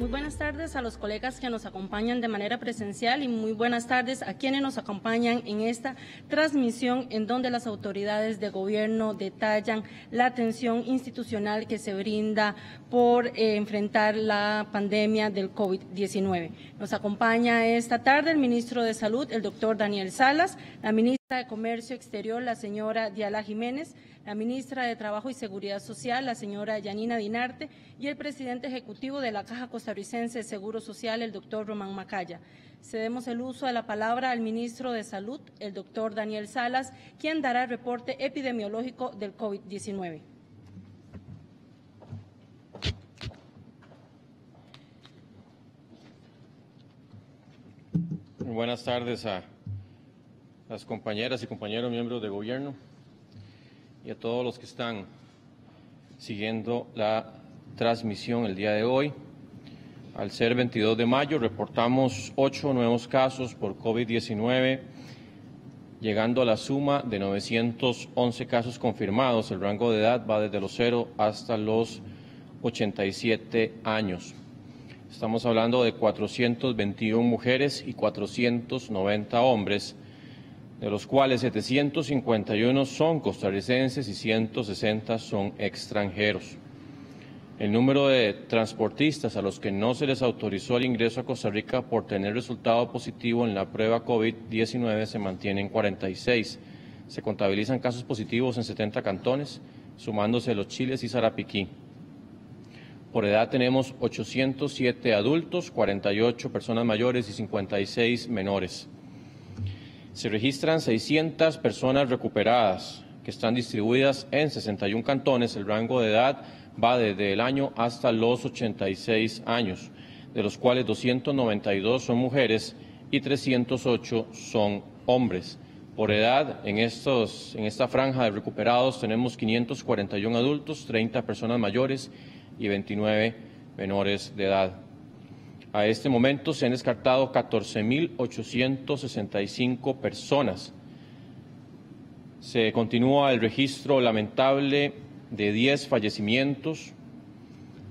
Muy buenas tardes a los colegas que nos acompañan de manera presencial y muy buenas tardes a quienes nos acompañan en esta transmisión en donde las autoridades de gobierno detallan la atención institucional que se brinda por enfrentar la pandemia del COVID-19. Nos acompaña esta tarde el ministro de Salud, el doctor Daniel Salas, la ministra de Comercio Exterior, la señora Diala Jiménez, la ministra de Trabajo y Seguridad Social, la señora Yanina Dinarte, y el presidente ejecutivo de la Caja Costarricense de Seguro Social, el doctor Román Macaya. Cedemos el uso de la palabra al ministro de Salud, el doctor Daniel Salas, quien dará el reporte epidemiológico del COVID-19. Muy buenas tardes a las compañeras y compañeros miembros de gobierno y a todos los que están siguiendo la transmisión el día de hoy. Al ser 22 de mayo, reportamos 8 nuevos casos por COVID-19, llegando a la suma de 911 casos confirmados. El rango de edad va desde los 0 hasta los 87 años. Estamos hablando de 421 mujeres y 490 hombres, de los cuales 751 son costarricenses y 160 son extranjeros. El número de transportistas a los que no se les autorizó el ingreso a Costa Rica por tener resultado positivo en la prueba COVID-19 se mantiene en 46. Se contabilizan casos positivos en 70 cantones, sumándose Los Chiles y Sarapiquí. Por edad tenemos 807 adultos, 48 personas mayores y 56 menores. Se registran 600 personas recuperadas que están distribuidas en 61 cantones. El rango de edad va desde el año hasta los 86 años, de los cuales 292 son mujeres y 308 son hombres. Por edad, en esta franja de recuperados tenemos 541 adultos, 30 personas mayores y 29 menores de edad. A este momento se han descartado 14.865 personas. Se continúa el registro lamentable de 10 fallecimientos,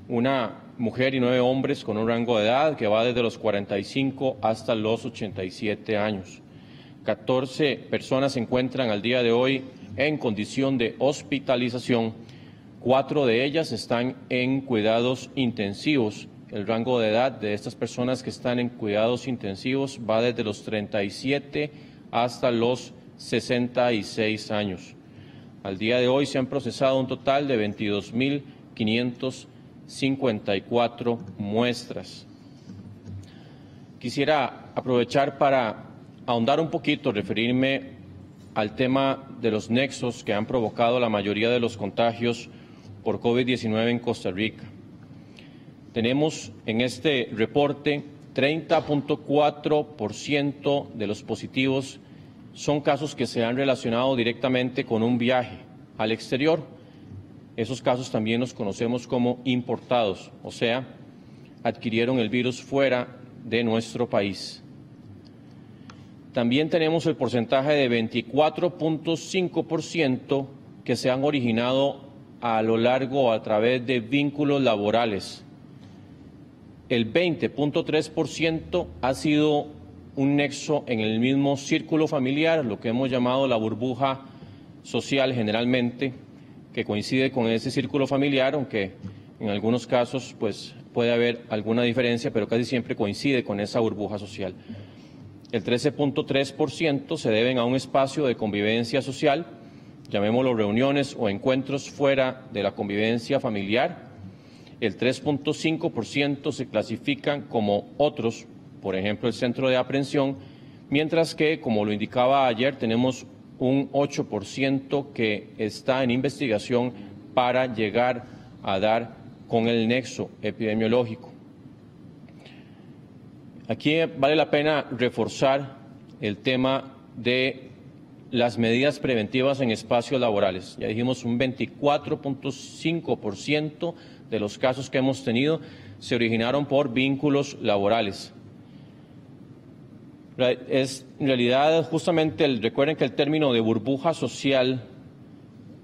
una mujer y 9 hombres con un rango de edad que va desde los 45 hasta los 87 años. 14 personas se encuentran al día de hoy en condición de hospitalización. 4 de ellas están en cuidados intensivos. El rango de edad de estas personas que están en cuidados intensivos va desde los 37 hasta los 66 años. Al día de hoy se han procesado un total de 22.554 muestras. Quisiera aprovechar para ahondar un poquito, referirme al tema de los nexos que han provocado la mayoría de los contagios por COVID-19 en Costa Rica. Tenemos en este reporte 30.4% de los positivos son casos que se han relacionado directamente con un viaje al exterior. Esos casos también los conocemos como importados, o sea, adquirieron el virus fuera de nuestro país. También tenemos el porcentaje de 24.5% que se han originado a lo largo o a través de vínculos laborales. El 20.3% ha sido un nexo en el mismo círculo familiar, lo que hemos llamado la burbuja social generalmente, que coincide con ese círculo familiar, aunque en algunos casos pues, puede haber alguna diferencia, pero casi siempre coincide con esa burbuja social. El 13.3% se deben a un espacio de convivencia social, llamémoslo reuniones o encuentros fuera de la convivencia familiar. El 3.5% se clasifican como otros, por ejemplo, el centro de aprehensión, mientras que, como lo indicaba ayer, tenemos un 8% que está en investigación para llegar a dar con el nexo epidemiológico. Aquí vale la pena reforzar el tema de las medidas preventivas en espacios laborales. Ya dijimos, un 24.5% de los casos que hemos tenido se originaron por vínculos laborales. Es en realidad justamente recuerden que el término de burbuja social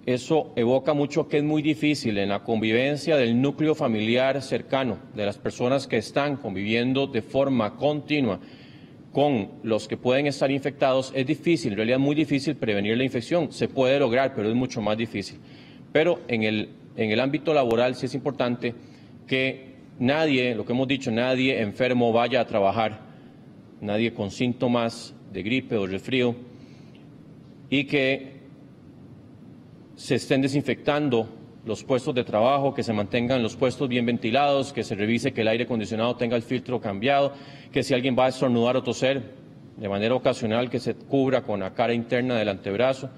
eso evoca mucho que es muy difícil en la convivencia del núcleo familiar cercano, de las personas que están conviviendo de forma continua con los que pueden estar infectados. Es difícil, en realidad es muy difícil prevenir la infección. Se puede lograr, pero es mucho más difícil. Pero en el ámbito laboral sí es importante que nadie, lo que hemos dicho, nadie enfermo vaya a trabajar, nadie con síntomas de gripe o resfrío, y que se estén desinfectando los puestos de trabajo, que se mantengan los puestos bien ventilados, que se revise que el aire acondicionado tenga el filtro cambiado, que si alguien va a estornudar o toser de manera ocasional, que se cubra con la cara interna del antebrazo,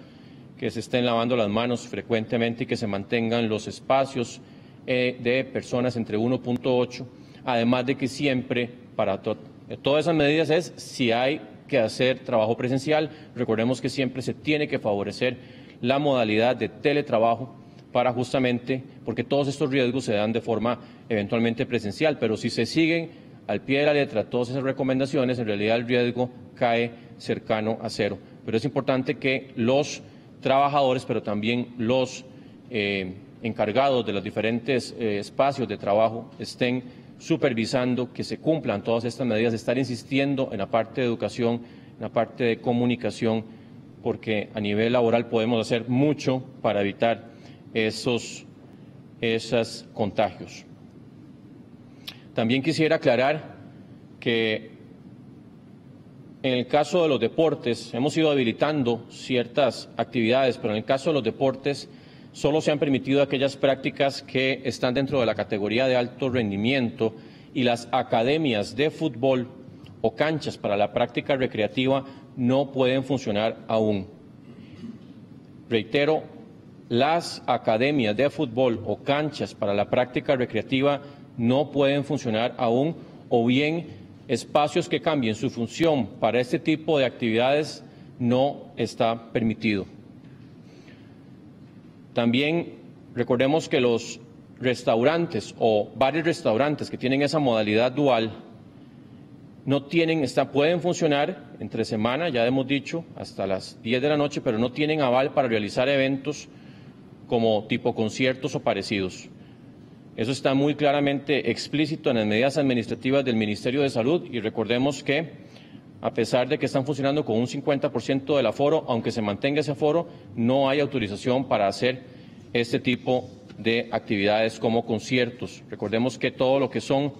que se estén lavando las manos frecuentemente y que se mantengan los espacios de personas entre 1.8, además de que siempre, para todas esas medidas es si hay que hacer trabajo presencial. Recordemos que siempre se tiene que favorecer la modalidad de teletrabajo para justamente, porque todos estos riesgos se dan de forma eventualmente presencial, pero si se siguen al pie de la letra todas esas recomendaciones, en realidad el riesgo cae cercano a cero. Pero es importante que los trabajadores, pero también los encargados de los diferentes espacios de trabajo estén supervisando que se cumplan todas estas medidas, estar insistiendo en la parte de educación, en la parte de comunicación, porque a nivel laboral podemos hacer mucho para evitar esos contagios. También quisiera aclarar que en el caso de los deportes hemos ido habilitando ciertas actividades, pero en el caso de los deportes solo se han permitido aquellas prácticas que están dentro de la categoría de alto rendimiento, y las academias de fútbol o canchas para la práctica recreativa no pueden funcionar aún. Reitero, las academias de fútbol o canchas para la práctica recreativa no pueden funcionar aún, o bien espacios que cambien su función para este tipo de actividades no está permitido. También recordemos que los restaurantes o varios restaurantes que tienen esa modalidad dual pueden funcionar entre semana, ya hemos dicho, hasta las 10 de la noche, pero no tienen aval para realizar eventos como tipo conciertos o parecidos. Eso está muy claramente explícito en las medidas administrativas del Ministerio de Salud, y recordemos que a pesar de que están funcionando con un 50% del aforo, aunque se mantenga ese aforo, no hay autorización para hacer este tipo de actividades como conciertos. Recordemos que todo lo que son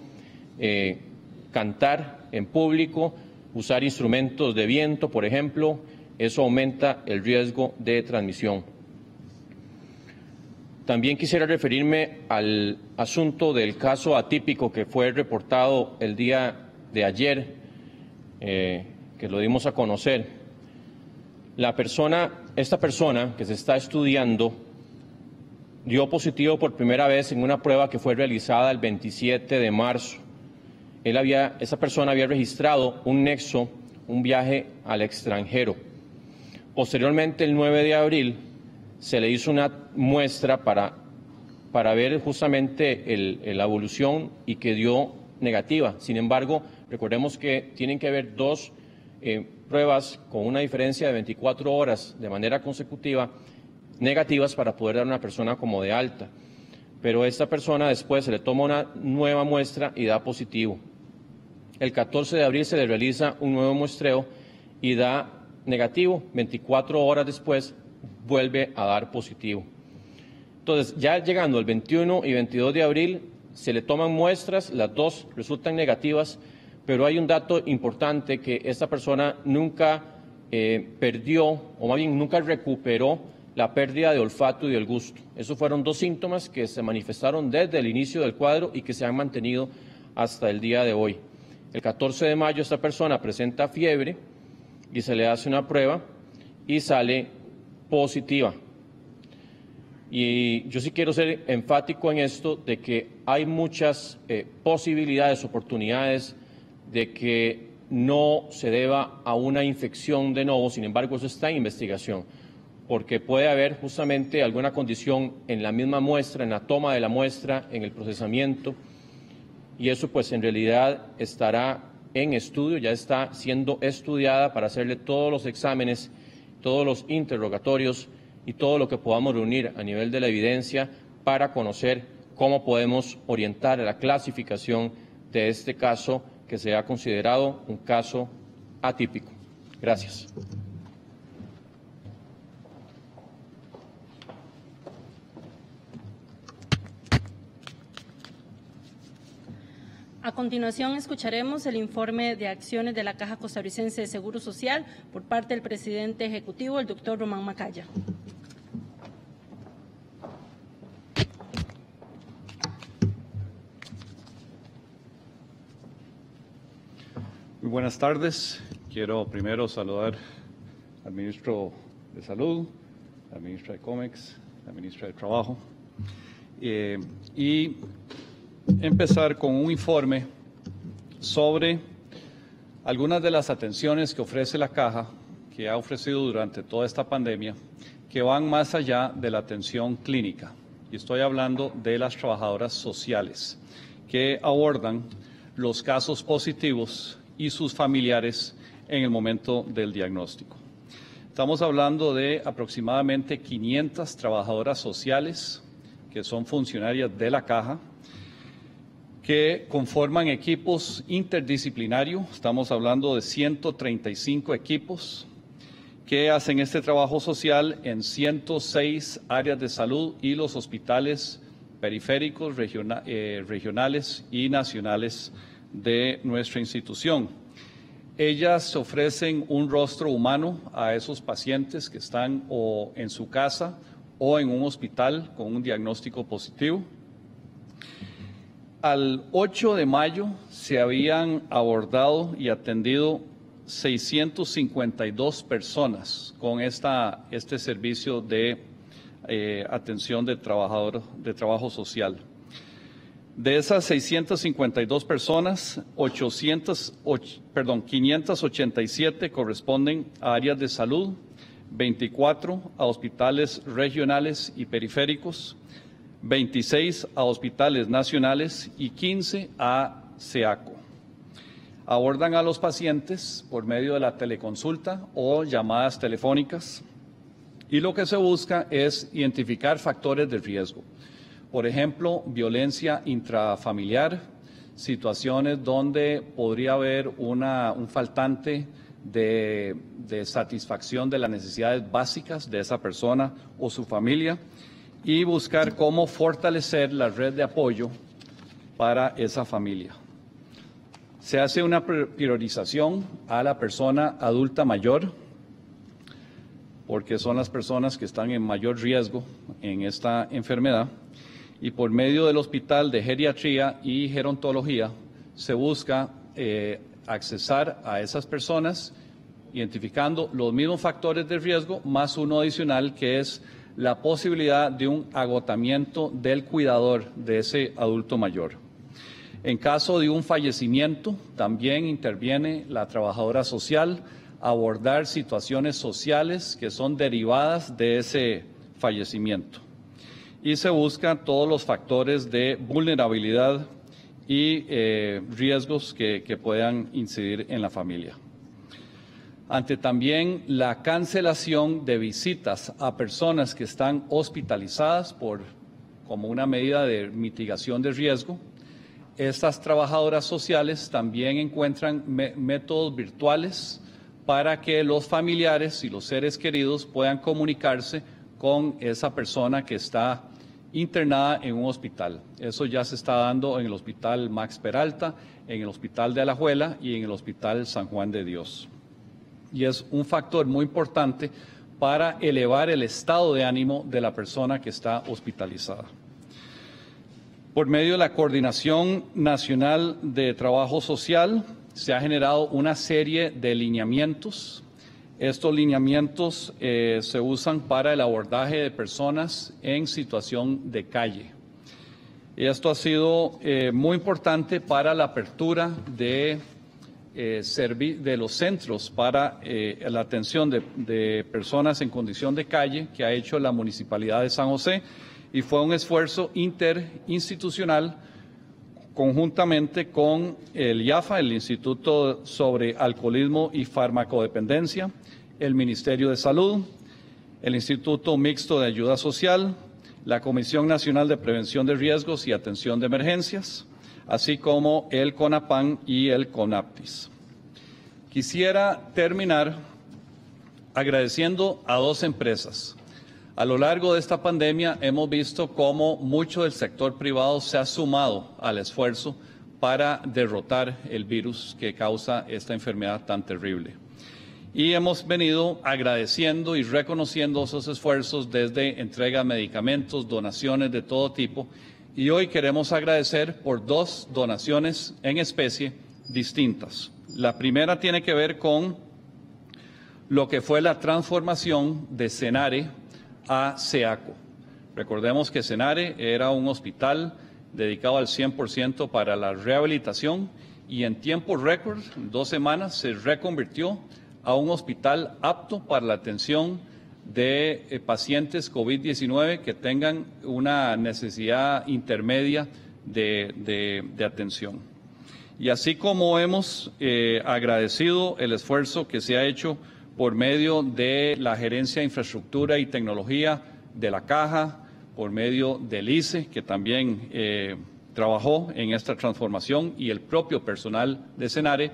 cantar en público, usar instrumentos de viento, por ejemplo, eso aumenta el riesgo de transmisión. También quisiera referirme al asunto del caso atípico que fue reportado el día de ayer, que lo dimos a conocer. Esta persona que se está estudiando dio positivo por primera vez en una prueba que fue realizada el 27 de marzo. Esa persona había registrado un nexo, un viaje al extranjero. Posteriormente, el 9 de abril, se le hizo una muestra para ver justamente la evolución, y que dio negativa. Sin embargo, recordemos que tienen que haber dos pruebas con una diferencia de 24 horas de manera consecutiva negativas para poder dar a una persona como de alta. Pero esta persona después se le toma una nueva muestra y da positivo. El 14 de abril se le realiza un nuevo muestreo y da negativo. 24 horas después vuelve a dar positivo. Entonces, ya llegando el 21 y 22 de abril, se le toman muestras, las dos resultan negativas, pero hay un dato importante, que esta persona nunca perdió, o más bien nunca recuperó la pérdida de olfato y del gusto. Esos fueron dos síntomas que se manifestaron desde el inicio del cuadro y que se han mantenido hasta el día de hoy. El 14 de mayo esta persona presenta fiebre y se le hace una prueba y sale positiva. Y yo sí quiero ser enfático en esto, de que hay muchas posibilidades, oportunidades de que no se deba a una infección de nuevo. Sin embargo, eso está en investigación, porque puede haber justamente alguna condición en la misma muestra, en la toma de la muestra, en el procesamiento, y eso pues en realidad estará en estudio, ya está siendo estudiada para hacerle todos los exámenes, todos los interrogatorios y todo lo que podamos reunir a nivel de la evidencia para conocer cómo podemos orientar a la clasificación de este caso que se ha considerado un caso atípico. Gracias. A continuación, escucharemos el informe de acciones de la Caja Costarricense de Seguro Social por parte del presidente ejecutivo, el doctor Román Macaya. Muy buenas tardes. Quiero primero saludar al ministro de Salud, a la ministra de COMEX, a la ministra de Trabajo y empezar con un informe sobre algunas de las atenciones que ofrece la Caja, que ha ofrecido durante toda esta pandemia, que van más allá de la atención clínica. Y estoy hablando de las trabajadoras sociales, que abordan los casos positivos y sus familiares en el momento del diagnóstico. Estamos hablando de aproximadamente 500 trabajadoras sociales que son funcionarias de la Caja, que conforman equipos interdisciplinarios. Estamos hablando de 135 equipos que hacen este trabajo social en 106 áreas de salud y los hospitales periféricos, regionales y nacionales de nuestra institución. Ellas ofrecen un rostro humano a esos pacientes que están o en su casa o en un hospital con un diagnóstico positivo. Al 8 de mayo se habían abordado y atendido 652 personas con este servicio de atención de trabajo social. De esas 652 personas, 587 corresponden a áreas de salud, 24 a hospitales regionales y periféricos, 26 a hospitales nacionales y 15 a SEACO. Abordan a los pacientes por medio de la teleconsulta o llamadas telefónicas y lo que se busca es identificar factores de riesgo. Por ejemplo, violencia intrafamiliar, situaciones donde podría haber un faltante de satisfacción de las necesidades básicas de esa persona o su familia, y buscar cómo fortalecer la red de apoyo para esa familia. Se hace una priorización a la persona adulta mayor, porque son las personas que están en mayor riesgo en esta enfermedad, y por medio del Hospital de Geriatría y Gerontología se busca accesar a esas personas identificando los mismos factores de riesgo, más uno adicional que es la posibilidad de un agotamiento del cuidador de ese adulto mayor. En caso de un fallecimiento, también interviene la trabajadora social a abordar situaciones sociales que son derivadas de ese fallecimiento. Y se buscan todos los factores de vulnerabilidad y riesgos que puedan incidir en la familia. Ante también la cancelación de visitas a personas que están hospitalizadas como una medida de mitigación de riesgo, estas trabajadoras sociales también encuentran métodos virtuales para que los familiares y los seres queridos puedan comunicarse con esa persona que está internada en un hospital. Eso ya se está dando en el Hospital Max Peralta, en el Hospital de Alajuela y en el Hospital San Juan de Dios. Y es un factor muy importante para elevar el estado de ánimo de la persona que está hospitalizada. Por medio de la Coordinación Nacional de Trabajo Social se ha generado una serie de lineamientos. Estos lineamientos se usan para el abordaje de personas en situación de calle. Y esto ha sido muy importante para la apertura de los centros para la atención de personas en condición de calle que ha hecho la Municipalidad de San José, y fue un esfuerzo interinstitucional conjuntamente con el IAFA, el Instituto sobre Alcoholismo y Farmacodependencia, el Ministerio de Salud, el Instituto Mixto de Ayuda Social, la Comisión Nacional de Prevención de Riesgos y Atención de Emergencias, así como el CONAPAN y el CONAPTIS. Quisiera terminar agradeciendo a dos empresas. A lo largo de esta pandemia hemos visto cómo mucho del sector privado se ha sumado al esfuerzo para derrotar el virus que causa esta enfermedad tan terrible. Y hemos venido agradeciendo y reconociendo esos esfuerzos desde entrega de medicamentos, donaciones de todo tipo. Y hoy queremos agradecer por dos donaciones en especie distintas. La primera tiene que ver con lo que fue la transformación de Senare a SEACO. Recordemos que Senare era un hospital dedicado al 100% para la rehabilitación y en tiempo récord, 2 semanas, se reconvirtió a un hospital apto para la atención de pacientes COVID-19 que tengan una necesidad intermedia de atención. Y así como hemos agradecido el esfuerzo que se ha hecho por medio de la Gerencia de Infraestructura y Tecnología de la Caja, por medio del ICE, que también trabajó en esta transformación, y el propio personal de Senare,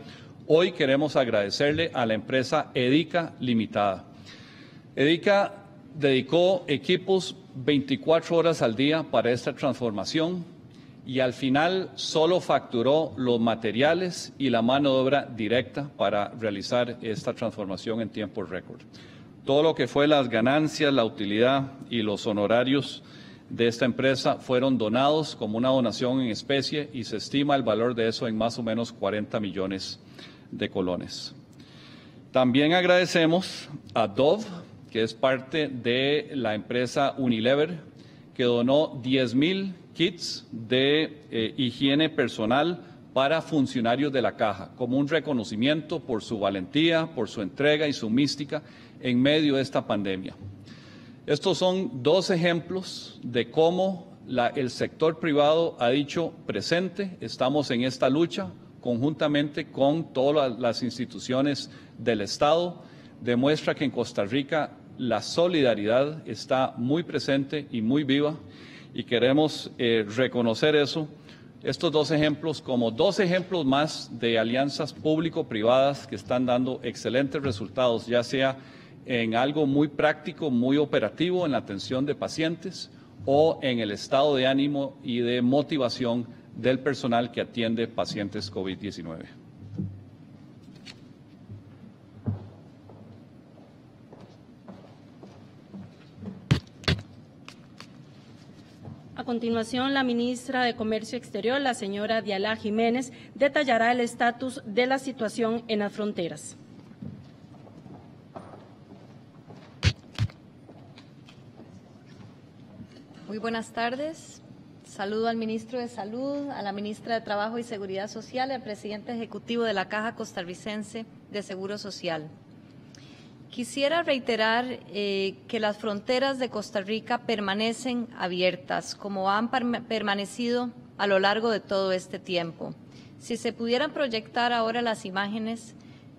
hoy queremos agradecerle a la empresa EDICA Limitada. EDICA dedicó equipos 24 horas al día para esta transformación y al final solo facturó los materiales y la mano de obra directa para realizar esta transformación en tiempo récord. Todo lo que fue las ganancias, la utilidad y los honorarios de esta empresa fueron donados como una donación en especie y se estima el valor de eso en más o menos 40 millones de colones. También agradecemos a Dove, que es parte de la empresa Unilever, que donó 10,000 kits de higiene personal para funcionarios de la Caja, como un reconocimiento por su valentía, por su entrega y su mística en medio de esta pandemia. Estos son 2 ejemplos de cómo el sector privado ha dicho presente, estamos en esta lucha conjuntamente con todas las instituciones del Estado. Demuestra que en Costa Rica la solidaridad está muy presente y muy viva y queremos reconocer eso. Estos 2 ejemplos como 2 ejemplos más de alianzas público-privadas que están dando excelentes resultados, ya sea en algo muy práctico, muy operativo en la atención de pacientes o en el estado de ánimo y de motivación del personal que atiende pacientes COVID-19. A continuación, la ministra de Comercio Exterior, la señora Diala Jiménez, detallará el estatus de la situación en las fronteras. Muy buenas tardes. Saludo al ministro de Salud, a la ministra de Trabajo y Seguridad Social y al presidente ejecutivo de la Caja Costarricense de Seguro Social. Quisiera reiterar que las fronteras de Costa Rica permanecen abiertas, como han permanecido a lo largo de todo este tiempo. Si se pudieran proyectar ahora las imágenes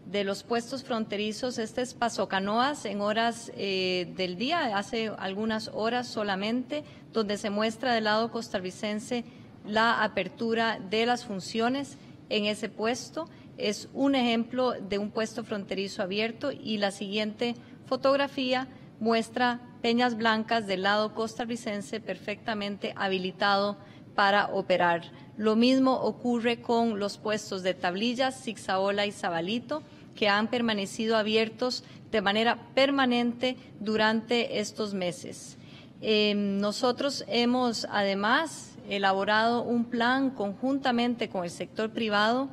de los puestos fronterizos, este es Paso Canoas en horas del día, hace algunas horas solamente, donde se muestra del lado costarricense la apertura de las funciones en ese puesto. Es un ejemplo de un puesto fronterizo abierto y la siguiente fotografía muestra Peñas Blancas del lado costarricense perfectamente habilitado para operar. Lo mismo ocurre con los puestos de Tablillas, Zigzaola y Zabalito, que han permanecido abiertos de manera permanente durante estos meses. Nosotros hemos además elaborado un plan conjuntamente con el sector privado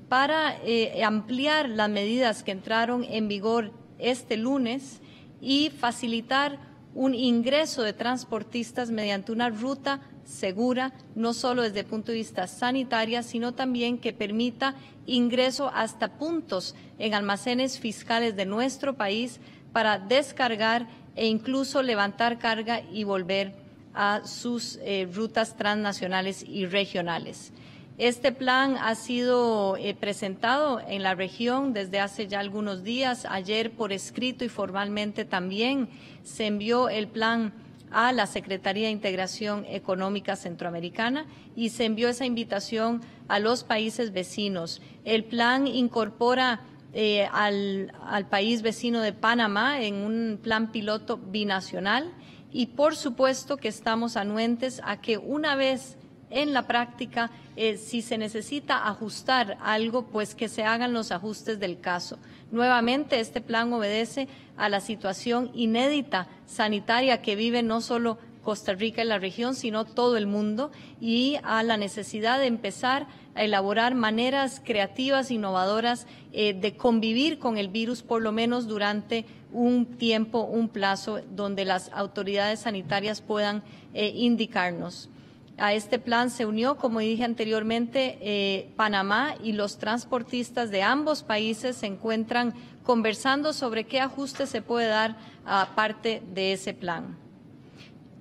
para ampliar las medidas que entraron en vigor este lunes y facilitar un ingreso de transportistas mediante una ruta segura, no solo desde el punto de vista sanitario, sino también que permita ingreso hasta puntos en almacenes fiscales de nuestro país para descargar e incluso levantar carga y volver a sus rutas transnacionales y regionales. Este plan ha sido presentado en la región desde hace ya algunos días. Ayer por escrito y formalmente también se envió el plan a la Secretaría de Integración Económica Centroamericana y se envió esa invitación a los países vecinos. El plan incorpora al país vecino de Panamá en un plan piloto binacional y por supuesto que estamos anuentes a que una vez en la práctica, si se necesita ajustar algo, pues que se hagan los ajustes del caso. Nuevamente, este plan obedece a la situación inédita sanitaria que vive no solo Costa Rica y la región, sino todo el mundo, y a la necesidad de empezar a elaborar maneras creativas, innovadoras, de convivir con el virus, por lo menos durante un tiempo, un plazo, donde las autoridades sanitarias puedan indicarnos. A este plan se unió, como dije anteriormente, Panamá, y los transportistas de ambos países se encuentran conversando sobre qué ajuste se puede dar a parte de ese plan.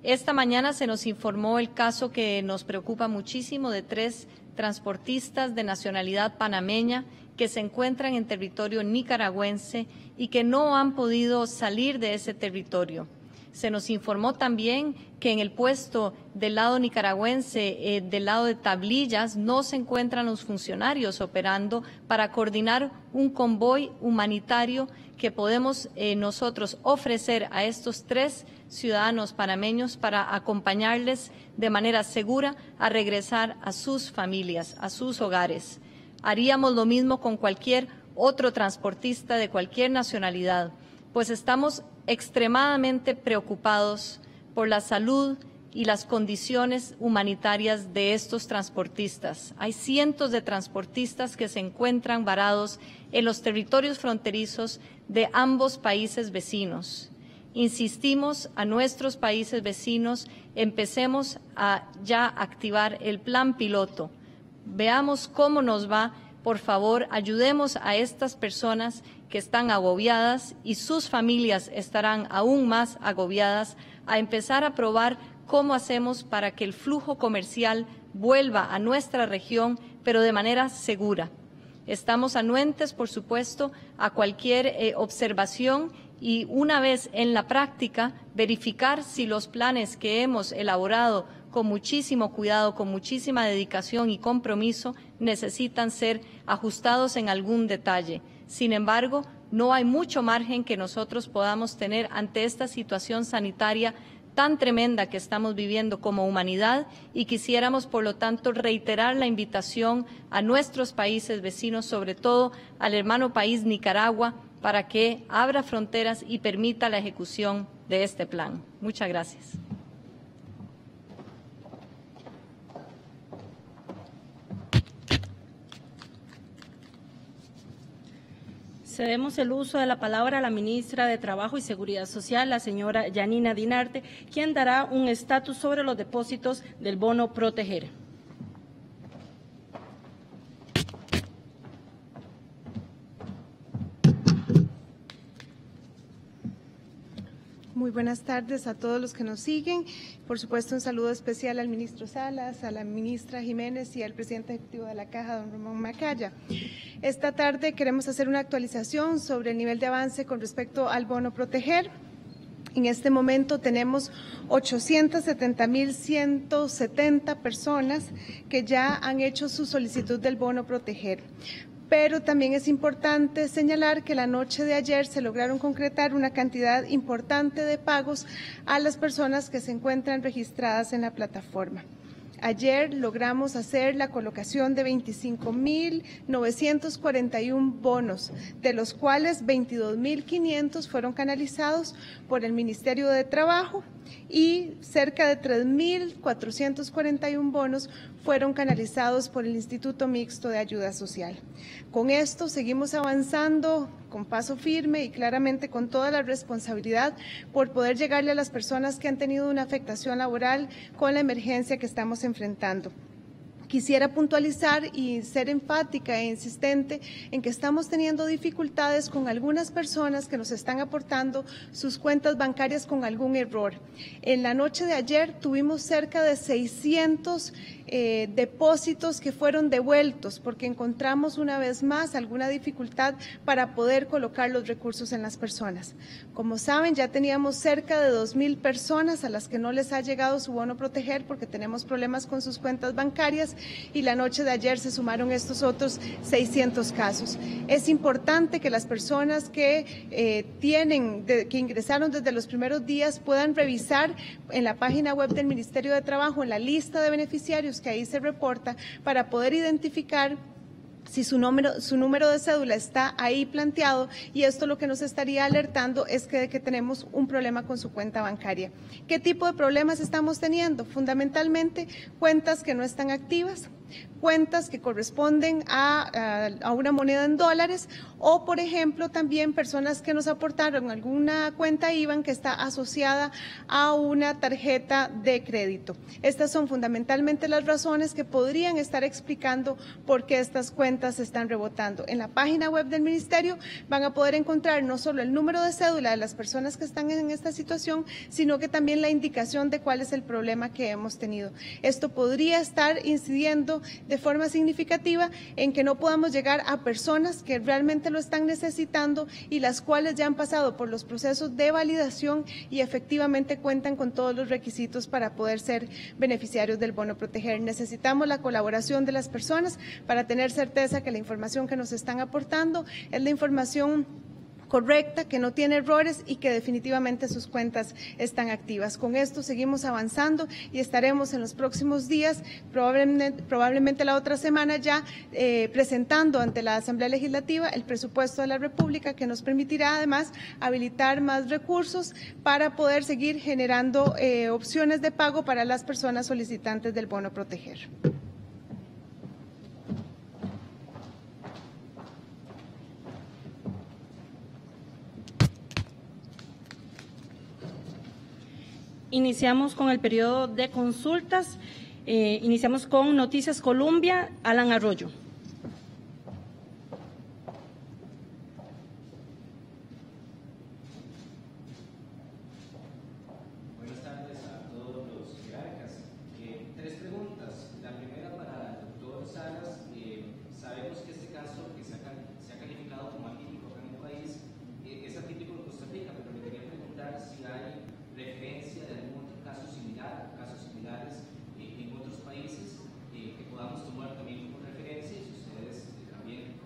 Esta mañana se nos informó el caso que nos preocupa muchísimo de 3 transportistas de nacionalidad panameña que se encuentran en territorio nicaragüense y que no han podido salir de ese territorio. Se nos informó también que en el puesto del lado nicaragüense, del lado de Tablillas, no se encuentran los funcionarios operando para coordinar un convoy humanitario que podemos nosotros ofrecer a estos 3 ciudadanos panameños para acompañarles de manera segura a regresar a sus familias, a sus hogares. Haríamos lo mismo con cualquier otro transportista de cualquier nacionalidad, pues estamos extremadamente preocupados por la salud y las condiciones humanitarias de estos transportistas. Hay cientos de transportistas que se encuentran varados en los territorios fronterizos de ambos países vecinos. Insistimos a nuestros países vecinos, empecemos a ya activar el plan piloto. Veamos cómo nos va. Por favor, ayudemos a estas personas que están agobiadas y sus familias estarán aún más agobiadas a empezar a probar cómo hacemos para que el flujo comercial vuelva a nuestra región, pero de manera segura. Estamos anuentes, por supuesto, a cualquier observación y una vez en la práctica verificar si los planes que hemos elaborado con muchísimo cuidado, con muchísima dedicación y compromiso, necesitan ser ajustados en algún detalle. Sin embargo, no hay mucho margen que nosotros podamos tener ante esta situación sanitaria tan tremenda que estamos viviendo como humanidad y quisiéramos, por lo tanto, reiterar la invitación a nuestros países vecinos, sobre todo al hermano país Nicaragua, para que abra fronteras y permita la ejecución de este plan. Muchas gracias. Cedemos el uso de la palabra a la ministra de Trabajo y Seguridad Social, la señora Yanina Dinarte, quien dará un estatus sobre los depósitos del bono Proteger. Muy buenas tardes a todos los que nos siguen. Por supuesto, un saludo especial al ministro Salas, a la ministra Jiménez y al presidente ejecutivo de la Caja, don Ramón Macaya. Esta tarde queremos hacer una actualización sobre el nivel de avance con respecto al bono Proteger. En este momento tenemos 870.170 personas que ya han hecho su solicitud del bono Proteger. Pero también es importante señalar que la noche de ayer se lograron concretar una cantidad importante de pagos a las personas que se encuentran registradas en la plataforma. Ayer logramos hacer la colocación de 25.941 bonos, de los cuales 22.500 fueron canalizados por el Ministerio de Trabajo y cerca de 3.441 bonos fueron canalizados por el Instituto Mixto de Ayuda Social. Con esto seguimos avanzando con paso firme y claramente con toda la responsabilidad por poder llegarle a las personas que han tenido una afectación laboral con la emergencia que estamos enfrentando. Quisiera puntualizar y ser enfática e insistente en que estamos teniendo dificultades con algunas personas que nos están aportando sus cuentas bancarias con algún error. En la noche de ayer tuvimos cerca de 600 depósitos que fueron devueltos porque encontramos una vez más alguna dificultad para poder colocar los recursos en las personas. Como saben, ya teníamos cerca de 2,000 personas a las que no les ha llegado su bono proteger porque tenemos problemas con sus cuentas bancarias y la noche de ayer se sumaron estos otros 600 casos. Es importante que las personas que que ingresaron desde los primeros días puedan revisar en la página web del Ministerio de Trabajo, en la lista de beneficiarios que ahí se reporta, para poder identificar si su número de cédula está ahí planteado, y esto lo que nos estaría alertando es que tenemos un problema con su cuenta bancaria. ¿Qué tipo de problemas estamos teniendo? Fundamentalmente cuentas que no están activas, cuentas que corresponden a una moneda en dólares, o por ejemplo también personas que nos aportaron alguna cuenta IBAN que está asociada a una tarjeta de crédito. Estas son fundamentalmente las razones que podrían estar explicando por qué estas cuentas están rebotando. En la página web del Ministerio van a poder encontrar no solo el número de cédula de las personas que están en esta situación, sino que también la indicación de cuál es el problema que hemos tenido. Esto podría estar incidiendo de forma significativa en que no podamos llegar a personas que realmente lo están necesitando y las cuales ya han pasado por los procesos de validación y efectivamente cuentan con todos los requisitos para poder ser beneficiarios del bono proteger. Necesitamos la colaboración de las personas para tener certeza que la información que nos están aportando es la información correcta, que no tiene errores y que definitivamente sus cuentas están activas. Con esto seguimos avanzando y estaremos en los próximos días, probablemente la otra semana ya, presentando ante la Asamblea Legislativa el presupuesto de la República, que nos permitirá además habilitar más recursos para poder seguir generando opciones de pago para las personas solicitantes del bono proteger. Iniciamos con el periodo de consultas. Iniciamos con Noticias Colombia, Alan Arroyo. Buenas tardes a todos los jerarcas. Tres preguntas. La primera para el doctor Salas. Sabemos que este caso que se ha calificado como atípico acá en el país es atípico en Costa Rica, pero le quería preguntar si hay referencia de algún otro caso similar, casos similares en otros países que podamos tomar también como referencia, y si ustedes también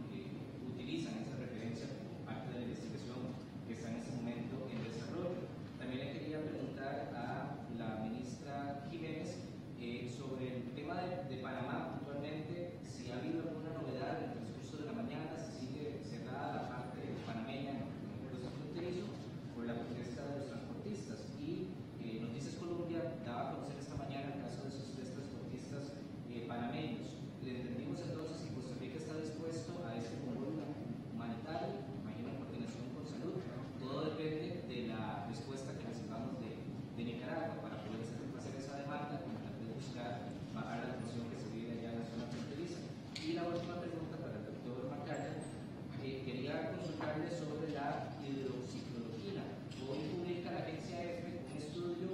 utilizan esa referencia como parte de la investigación que está en este momento en desarrollo. También le quería preguntar a la ministra Jiménez sobre el tema de Panamá, puntualmente, si ha habido alguna novedad en el transcurso de la mañana, si sigue cerrada la parte panameña en el proceso fronterizo por la protesta de los transportistas. Y Noticias Colombia daba a conocer esta mañana el caso de esos tres transportistas panameños. Le entendimos entonces que Costa Rica está dispuesto a este convoy humanitario, imagino en coordinación con salud. Todo depende de la respuesta que recibamos de Nicaragua para poder satisfacer esa demanda y tratar de buscar bajar la tensión que se vive allá en la zona fronteriza. Y la última pregunta para el doctor Macaya, quería consultarle sobre la hidroxicloroquina. Hoy publica la agencia EFE un estudio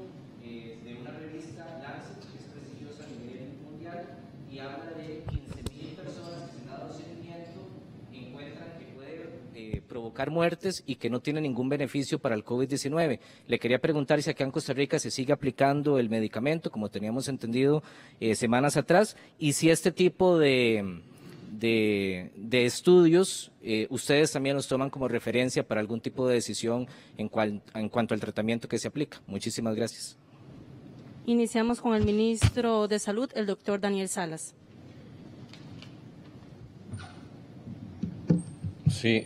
de una revista Lancet, que es prestigiosa a nivel mundial, y habla de 15,000 personas que se han dado seguimiento, encuentran que puede provocar muertes y que no tiene ningún beneficio para el COVID-19. Le quería preguntar si acá en Costa Rica se sigue aplicando el medicamento, como teníamos entendido semanas atrás, y si este tipo de estudios ustedes también los toman como referencia para algún tipo de decisión en cuanto al tratamiento que se aplica. Muchísimas gracias. Iniciamos con el ministro de Salud, el doctor Daniel Salas. Sí,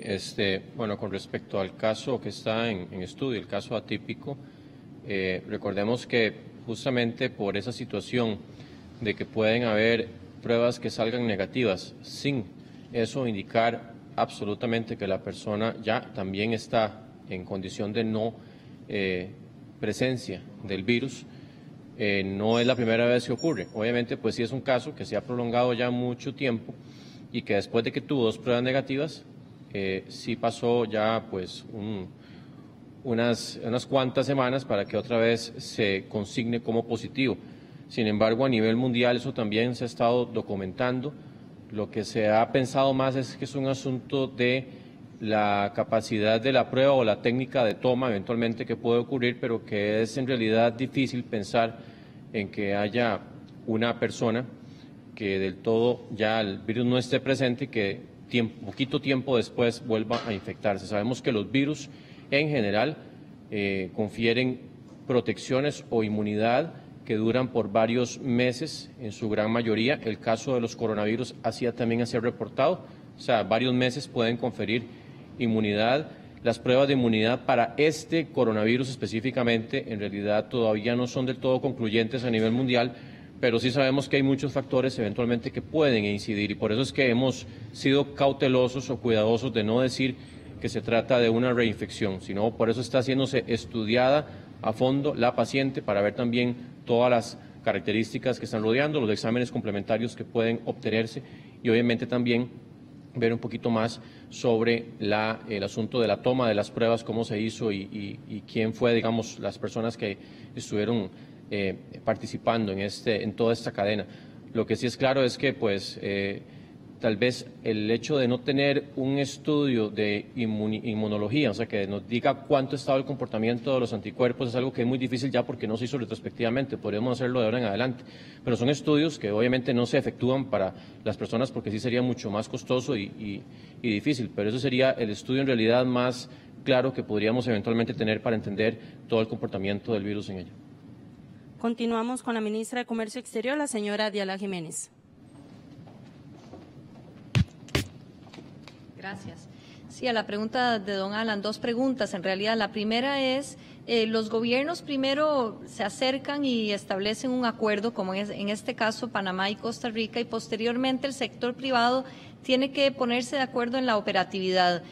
bueno, con respecto al caso que está en estudio, el caso atípico, recordemos que justamente por esa situación de que pueden haber pruebas que salgan negativas sin eso indicar absolutamente que la persona ya también está en condición de no presencia del virus, no es la primera vez que ocurre. Obviamente, pues sí es un caso que se ha prolongado ya mucho tiempo y que después de que tuvo 2 pruebas negativas, sí pasó ya pues unas cuantas semanas para que otra vez se consigne como positivo. Sin embargo, a nivel mundial eso también se ha estado documentando. Lo que se ha pensado más es que es un asunto de la capacidad de la prueba o la técnica de toma eventualmente que puede ocurrir, pero que es en realidad difícil pensar en que haya una persona que del todo ya el virus no esté presente y que poquito tiempo después vuelva a infectarse. Sabemos que los virus en general confieren protecciones o inmunidad que duran por varios meses en su gran mayoría. El caso de los coronavirus también ha sido reportado, o sea, varios meses pueden conferir inmunidad. Las pruebas de inmunidad para este coronavirus específicamente en realidad todavía no son del todo concluyentes a nivel mundial, pero sí sabemos que hay muchos factores eventualmente que pueden incidir y por eso es que hemos sido cautelosos o cuidadosos de no decir que se trata de una reinfección, sino por eso está haciéndose estudiada a fondo la paciente para ver también todas las características que están rodeando, los exámenes complementarios que pueden obtenerse y obviamente también ver un poquito más sobre el asunto de la toma de las pruebas, cómo se hizo y quién fue, digamos, las personas que estuvieron participando en toda esta cadena. Lo que sí es claro es que pues tal vez el hecho de no tener un estudio de inmunología, o sea, que nos diga cuánto ha estado el comportamiento de los anticuerpos, es algo que es muy difícil ya porque no se hizo retrospectivamente, podríamos hacerlo de ahora en adelante, pero son estudios que obviamente no se efectúan para las personas porque sí sería mucho más costoso y difícil, pero eso sería el estudio en realidad más claro que podríamos eventualmente tener para entender todo el comportamiento del virus en ella. Continuamos con la ministra de Comercio Exterior, la señora Diala Jiménez. Gracias. Sí, a la pregunta de don Alan, 2 preguntas. En realidad, la primera es, los gobiernos primero se acercan y establecen un acuerdo, como en este caso Panamá y Costa Rica, y posteriormente el sector privado tiene que ponerse de acuerdo en la operatividad.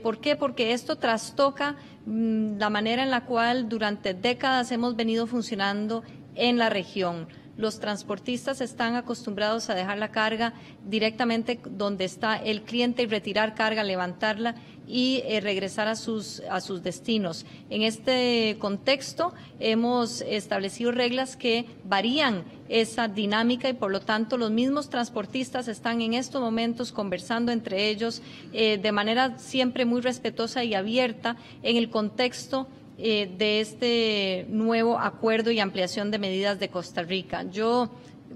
¿Por qué? Porque esto trastoca la manera en la cual durante décadas hemos venido funcionando en la región. Los transportistas están acostumbrados a dejar la carga directamente donde está el cliente y retirar carga, levantarla y regresar a sus destinos. En este contexto hemos establecido reglas que varían esa dinámica y por lo tanto los mismos transportistas están en estos momentos conversando entre ellos de manera siempre muy respetuosa y abierta en el contexto de este nuevo acuerdo y ampliación de medidas de Costa Rica. Yo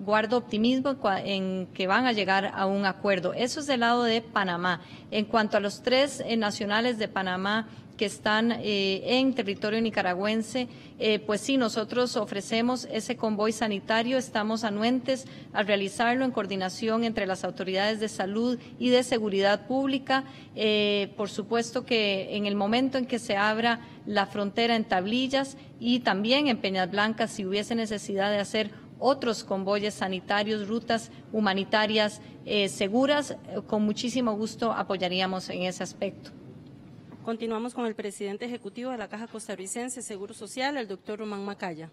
guardo optimismo en que van a llegar a un acuerdo. Eso es del lado de Panamá. En cuanto a los 3 nacionales de Panamá que están en territorio nicaragüense, pues sí, nosotros ofrecemos ese convoy sanitario, estamos anuentes a realizarlo en coordinación entre las autoridades de salud y de seguridad pública. Por supuesto que en el momento en que se abra la frontera en Tablillas y también en Peñas Blancas, si hubiese necesidad de hacer otros convoyes sanitarios, rutas humanitarias seguras, con muchísimo gusto apoyaríamos en ese aspecto. Continuamos con el presidente ejecutivo de la Caja Costarricense de Seguro Social, el doctor Román Macaya.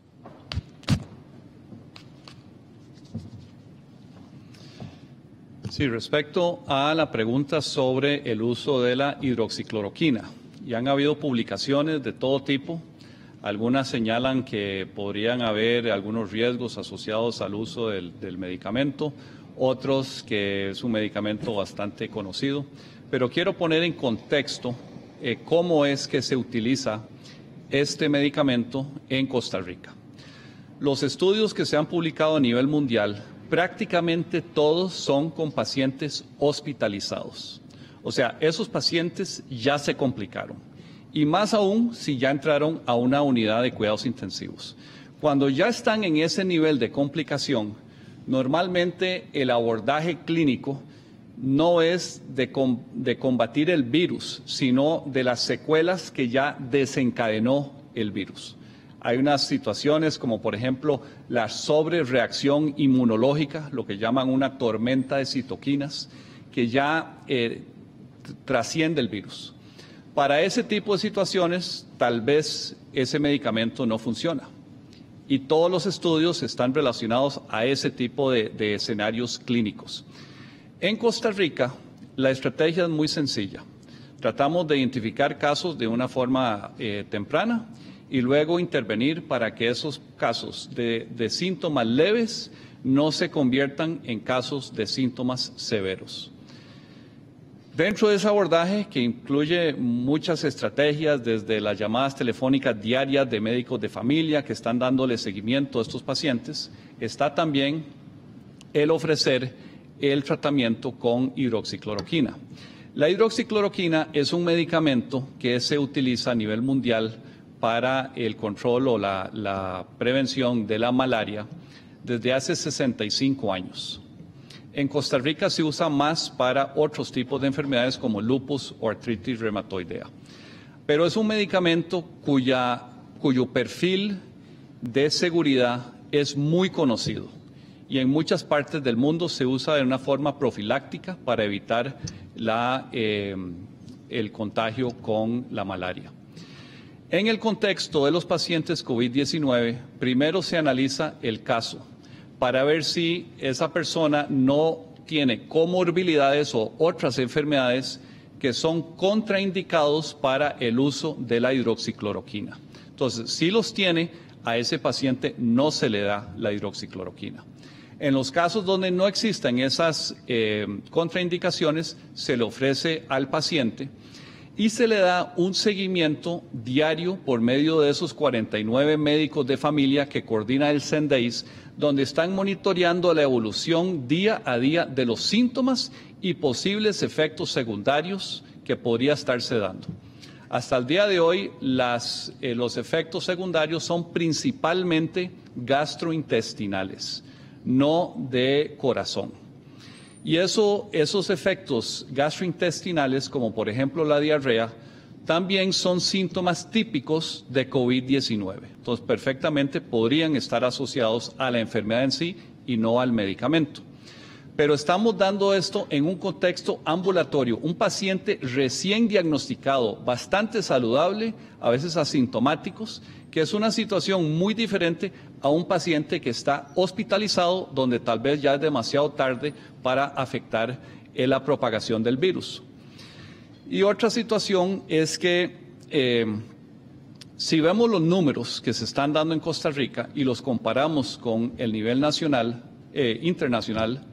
Sí, respecto a la pregunta sobre el uso de la hidroxicloroquina, ya han habido publicaciones de todo tipo. Algunas señalan que podrían haber algunos riesgos asociados al uso del medicamento, otros que es un medicamento bastante conocido. Pero quiero poner en contexto cómo es que se utiliza este medicamento en Costa Rica. Los estudios que se han publicado a nivel mundial, prácticamente todos son con pacientes hospitalizados. O sea, esos pacientes ya se complicaron. Y más aún si ya entraron a una unidad de cuidados intensivos. Cuando ya están en ese nivel de complicación, normalmente el abordaje clínico no es de combatir el virus, sino de las secuelas que ya desencadenó el virus. Hay unas situaciones como, por ejemplo, la sobrereacción inmunológica, lo que llaman una tormenta de citoquinas, que ya trasciende el virus. Para ese tipo de situaciones, tal vez ese medicamento no funciona. y todos los estudios están relacionados a ese tipo de escenarios clínicos. En Costa Rica, la estrategia es muy sencilla. Tratamos de identificar casos de una forma temprana y luego intervenir para que esos casos de síntomas leves no se conviertan en casos de síntomas severos. Dentro de ese abordaje, que incluye muchas estrategias, desde las llamadas telefónicas diarias de médicos de familia que están dándole seguimiento a estos pacientes, está también el ofrecer el tratamiento con hidroxicloroquina. La hidroxicloroquina es un medicamento que se utiliza a nivel mundial para el control o la prevención de la malaria desde hace 65 años. En Costa Rica se usa más para otros tipos de enfermedades como lupus o artritis reumatoidea. Pero es un medicamento cuyo perfil de seguridad es muy conocido y en muchas partes del mundo se usa de una forma profiláctica para evitar el contagio con la malaria. En el contexto de los pacientes COVID-19, primero se analiza el caso para ver si esa persona no tiene comorbilidades o otras enfermedades que son contraindicados para el uso de la hidroxicloroquina. Entonces, si los tiene, a ese paciente no se le da la hidroxicloroquina. En los casos donde no existen esas contraindicaciones, se le ofrece al paciente y se le da un seguimiento diario por medio de esos 49 médicos de familia que coordina el CENDEIS, donde están monitoreando la evolución día a día de los síntomas y posibles efectos secundarios que podría estarse dando. Hasta el día de hoy, los efectos secundarios son principalmente gastrointestinales, no de corazón. Y esos efectos gastrointestinales, como por ejemplo la diarrea, también son síntomas típicos de COVID-19. Entonces, perfectamente podrían estar asociados a la enfermedad en sí y no al medicamento. Pero estamos dando esto en un contexto ambulatorio. Un paciente recién diagnosticado, bastante saludable, a veces asintomáticos, que es una situación muy diferente a un paciente que está hospitalizado, donde tal vez ya es demasiado tarde para afectar la propagación del virus. Y otra situación es que si vemos los números que se están dando en Costa Rica y los comparamos con el nivel internacional,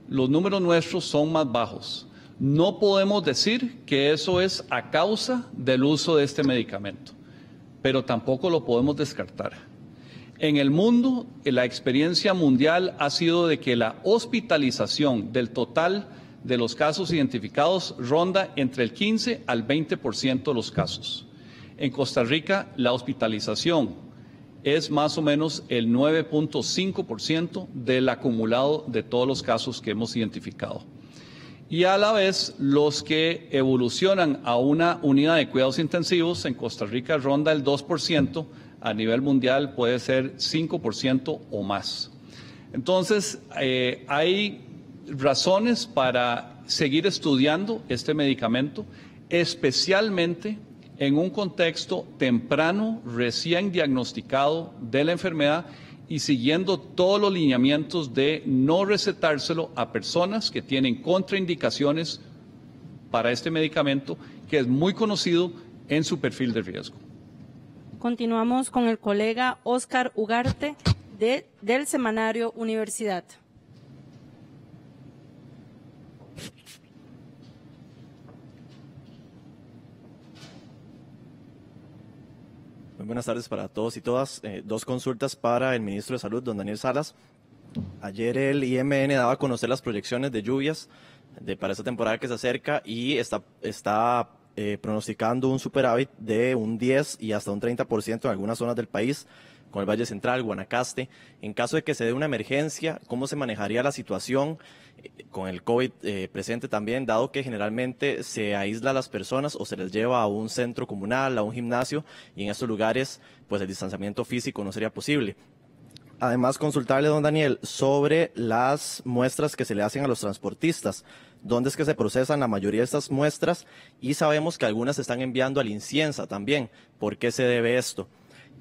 los números nuestros son más bajos. No podemos decir que eso es a causa del uso de este medicamento, pero tampoco lo podemos descartar. En el mundo, la experiencia mundial ha sido de que la hospitalización del total de los casos identificados ronda entre el 15 al 20% de los casos. En Costa Rica, la hospitalización es más o menos el 9.5% del acumulado de todos los casos que hemos identificado. Y a la vez, los que evolucionan a una unidad de cuidados intensivos en Costa Rica ronda el 2%, a nivel mundial puede ser 5% o más. Entonces, hay razones para seguir estudiando este medicamento, especialmente en un contexto temprano, recién diagnosticado de la enfermedad y siguiendo todos los lineamientos de no recetárselo a personas que tienen contraindicaciones para este medicamento, que es muy conocido en su perfil de riesgo. Continuamos con el colega Óscar Ugarte del semanario Universidad. Muy buenas tardes para todos y todas. Dos consultas para el ministro de Salud, don Daniel Salas. Ayer el IMN daba a conocer las proyecciones de lluvias para esta temporada que se acerca y está pronosticando un superávit de un 10 y hasta un 30% en algunas zonas del país, con el Valle Central, Guanacaste. En caso de que se dé una emergencia, ¿cómo se manejaría la situación con el COVID presente también, dado que generalmente se aísla a las personas o se les lleva a un centro comunal, a un gimnasio, y en estos lugares pues el distanciamiento físico no sería posible? Además, consultarle, don Daniel, sobre las muestras que se le hacen a los transportistas. ¿Dónde es que se procesan la mayoría de estas muestras? Y sabemos que algunas se están enviando al INCIENSA también. ¿Por qué se debe esto?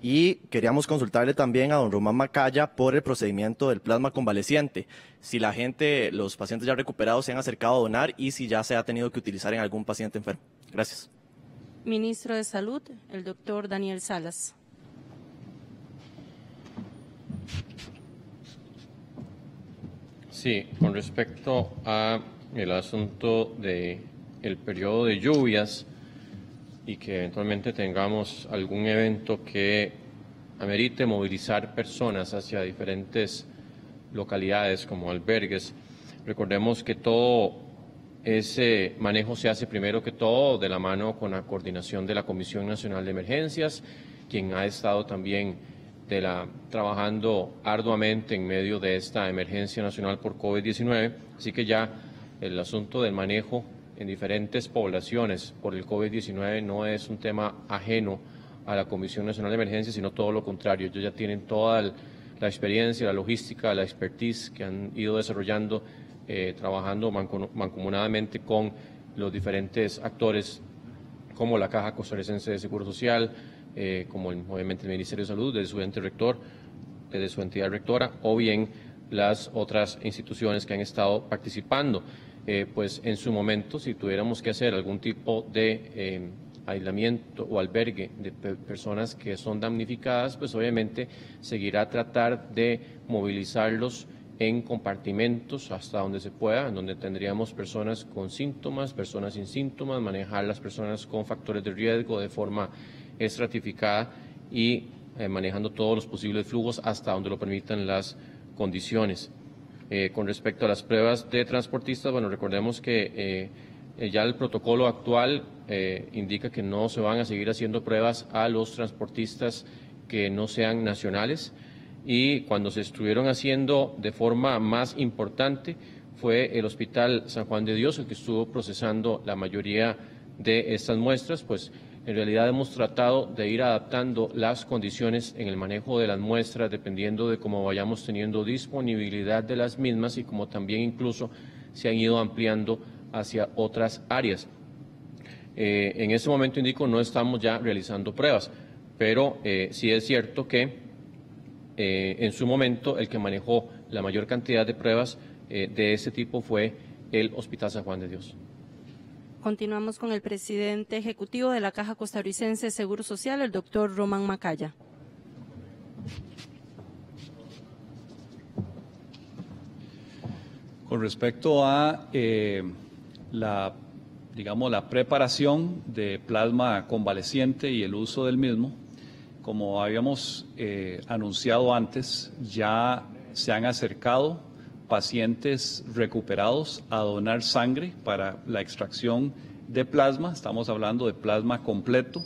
Y queríamos consultarle también a don Román Macaya por el procedimiento del plasma convaleciente, si la gente, los pacientes ya recuperados se han acercado a donar y si ya se ha tenido que utilizar en algún paciente enfermo. Gracias. Ministro de Salud, el doctor Daniel Salas. Sí, con respecto a el asunto de el periodo de lluvias y que eventualmente tengamos algún evento que amerite movilizar personas hacia diferentes localidades como albergues, recordemos que todo ese manejo se hace primero que todo de la mano con la coordinación de la Comisión Nacional de Emergencias, quien ha estado también trabajando arduamente en medio de esta emergencia nacional por COVID-19, así que ya el asunto del manejo en diferentes poblaciones por el COVID-19 no es un tema ajeno a la Comisión Nacional de Emergencias, sino todo lo contrario. Ellos ya tienen toda la experiencia, la logística, la expertise que han ido desarrollando, trabajando mancomunadamente con los diferentes actores como la Caja Costarricense de Seguro Social, como obviamente el Ministerio de Salud, desde su ente rector, desde su entidad rectora, o bien las otras instituciones que han estado participando. Pues en su momento, si tuviéramos que hacer algún tipo de aislamiento o albergue de personas que son damnificadas, pues obviamente seguirá a tratar de movilizarlos en compartimentos hasta donde se pueda, en donde tendríamos personas con síntomas, personas sin síntomas, manejar las personas con factores de riesgo de forma estratificada y manejando todos los posibles flujos hasta donde lo permitan las condiciones. Con respecto a las pruebas de transportistas, bueno, recordemos que ya el protocolo actual indica que no se van a seguir haciendo pruebas a los transportistas que no sean nacionales, y cuando se estuvieron haciendo de forma más importante fue el Hospital San Juan de Dios el que estuvo procesando la mayoría de estas muestras. Pues en realidad hemos tratado de ir adaptando las condiciones en el manejo de las muestras dependiendo de cómo vayamos teniendo disponibilidad de las mismas y como también incluso se han ido ampliando hacia otras áreas. En este momento indico no estamos ya realizando pruebas, pero sí es cierto que en su momento el que manejó la mayor cantidad de pruebas de ese tipo fue el Hospital San Juan de Dios. Continuamos con el presidente ejecutivo de la Caja Costarricense de Seguro Social, el doctor Román Macaya. Con respecto a la preparación de plasma convaleciente y el uso del mismo, como habíamos anunciado antes, ya se han acercado pacientes recuperados a donar sangre para la extracción de plasma. Estamos hablando de plasma completo,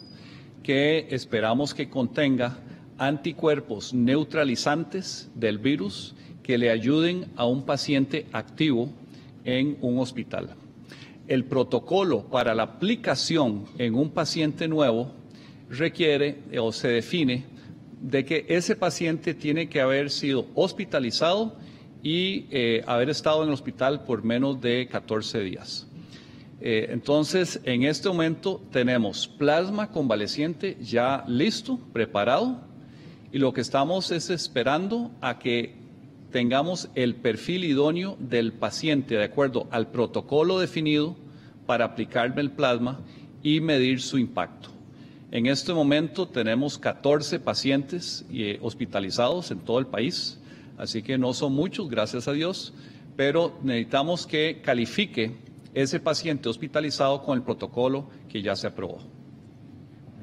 que esperamos que contenga anticuerpos neutralizantes del virus que le ayuden a un paciente activo en un hospital. El protocolo para la aplicación en un paciente nuevo requiere o se define de que ese paciente tiene que haber sido hospitalizado y haber estado en el hospital por menos de 14 días. Entonces, en este momento tenemos plasma convaleciente ya listo, preparado, y lo que estamos es esperando a que tengamos el perfil idóneo del paciente de acuerdo al protocolo definido para aplicarle el plasma y medir su impacto. En este momento tenemos 14 pacientes hospitalizados en todo el país, así que no son muchos, gracias a Dios, pero necesitamos que califique ese paciente hospitalizado con el protocolo que ya se aprobó.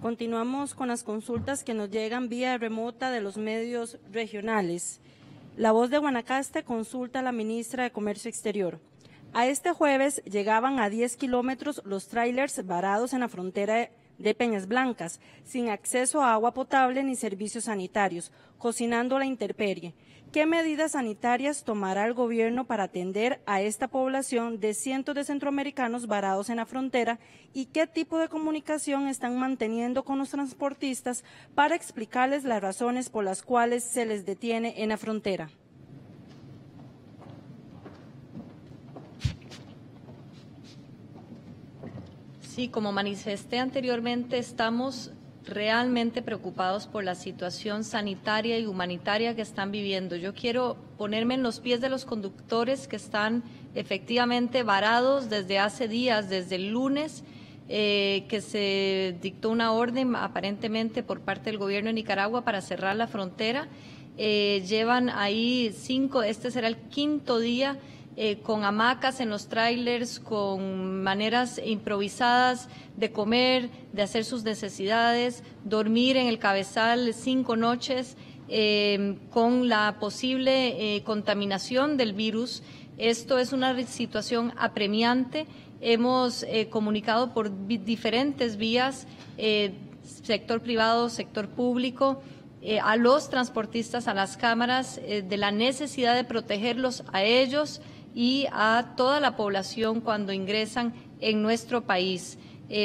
Continuamos con las consultas que nos llegan vía remota de los medios regionales. La Voz de Guanacaste consulta a la ministra de Comercio Exterior. A este jueves llegaban a 10 kilómetros los tráilers varados en la frontera de Peñas Blancas, sin acceso a agua potable ni servicios sanitarios, cocinando a la intemperie. ¿Qué medidas sanitarias tomará el gobierno para atender a esta población de cientos de centroamericanos varados en la frontera y qué tipo de comunicación están manteniendo con los transportistas para explicarles las razones por las cuales se les detiene en la frontera? Sí, como manifesté anteriormente, estamos realmente preocupados por la situación sanitaria y humanitaria que están viviendo. Yo quiero ponerme en los pies de los conductores que están efectivamente varados desde hace días, desde el lunes, que se dictó una orden aparentemente por parte del gobierno de Nicaragua para cerrar la frontera. Llevan ahí este será el 5º día, con hamacas en los trailers, con maneras improvisadas de comer, de hacer sus necesidades, dormir en el cabezal 5 noches, con la posible contaminación del virus. Esto es una situación apremiante. Hemos comunicado por diferentes vías, sector privado, sector público, a los transportistas, a las cámaras, de la necesidad de protegerlos a ellos y a toda la población cuando ingresan en nuestro país.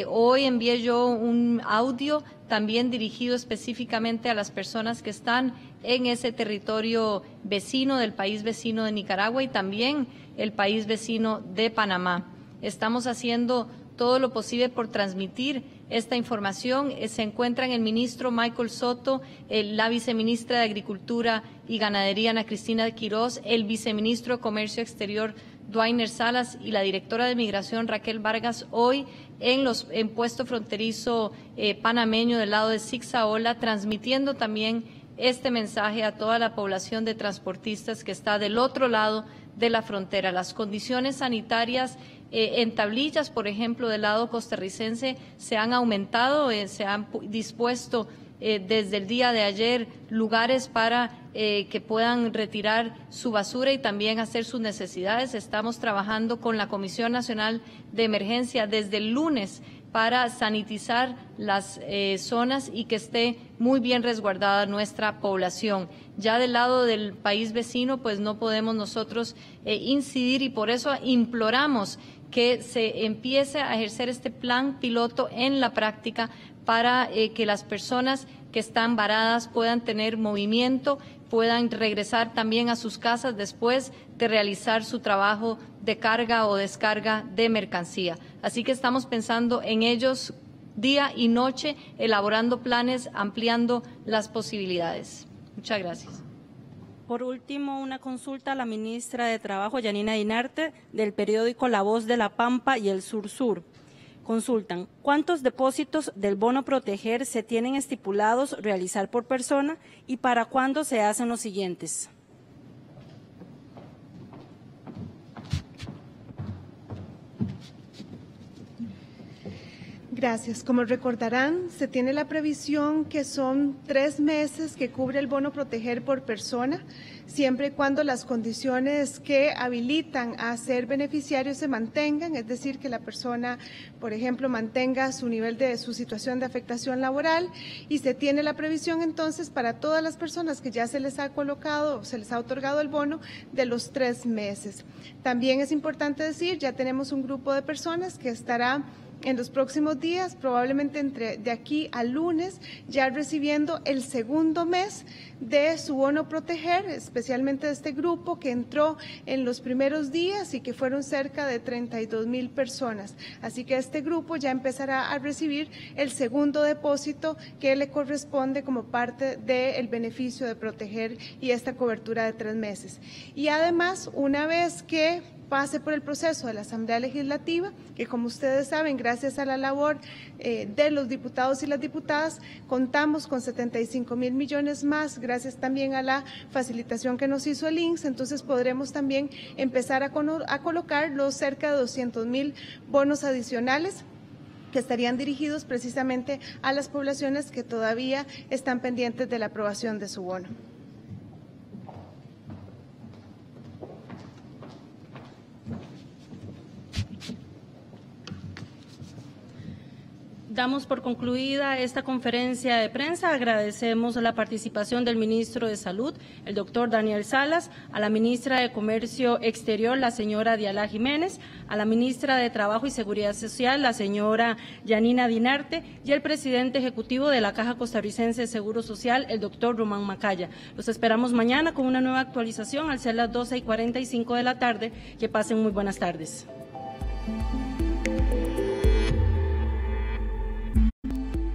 Hoy envié yo un audio también dirigido específicamente a las personas que están en ese territorio vecino del país vecino de Nicaragua y también el país vecino de Panamá. Estamos haciendo todo lo posible por transmitir esta información. Se encuentran el ministro Michael Soto, la viceministra de Agricultura y Ganadería, Ana Cristina Quiroz, el viceministro de Comercio Exterior, Duainer Salas, y la directora de Migración, Raquel Vargas, hoy en puesto fronterizo panameño del lado de Zixaola, transmitiendo también este mensaje a toda la población de transportistas que está del otro lado de la frontera. Las condiciones sanitarias en Tablillas, por ejemplo, del lado costarricense, se han aumentado, se han dispuesto desde el día de ayer lugares para que puedan retirar su basura y también hacer sus necesidades. Estamos trabajando con la Comisión Nacional de Emergencia desde el lunes para sanitizar las zonas y que esté muy bien resguardada nuestra población. Ya del lado del país vecino, pues no podemos nosotros incidir y por eso imploramos que se empiece a ejercer este plan piloto en la práctica para que las personas que están varadas puedan tener movimiento, puedan regresar también a sus casas después de realizar su trabajo de carga o descarga de mercancía. Así que estamos pensando en ellos día y noche, elaborando planes, ampliando las posibilidades. Muchas gracias. Por último, una consulta a la ministra de Trabajo, Yanina Dinarte, del periódico La Voz de la Pampa y el Sur. Consultan, ¿cuántos depósitos del bono proteger se tienen estipulados realizar por persona y para cuándo se hacen los siguientes? Gracias. Como recordarán, se tiene la previsión que son 3 meses que cubre el bono proteger por persona, siempre y cuando las condiciones que habilitan a ser beneficiario se mantengan, es decir, que la persona, por ejemplo, mantenga su nivel de su situación de afectación laboral, y se tiene la previsión entonces para todas las personas que ya se les ha colocado, se les ha otorgado el bono de los 3 meses. También es importante decir, ya tenemos un grupo de personas que estará en los próximos días, probablemente de aquí al lunes, ya recibiendo el segundo mes de su bono proteger, especialmente de este grupo que entró en los primeros días y que fueron cerca de 32,000 personas. Así que este grupo ya empezará a recibir el segundo depósito que le corresponde como parte del beneficio de proteger y esta cobertura de 3 meses. Y además, una vez que pase por el proceso de la Asamblea Legislativa, que como ustedes saben, gracias a la labor de los diputados y las diputadas, contamos con 75,000 millones más, gracias también a la facilitación que nos hizo el INSS, entonces podremos también empezar a colocar los cerca de 200,000 bonos adicionales que estarían dirigidos precisamente a las poblaciones que todavía están pendientes de la aprobación de su bono. Damos por concluida esta conferencia de prensa. Agradecemos la participación del ministro de Salud, el doctor Daniel Salas, a la ministra de Comercio Exterior, la señora Diala Jiménez, a la ministra de Trabajo y Seguridad Social, la señora Yanina Dinarte, y el presidente ejecutivo de la Caja Costarricense de Seguro Social, el doctor Román Macaya. Los esperamos mañana con una nueva actualización al ser las 12:45 de la tarde. Que pasen muy buenas tardes.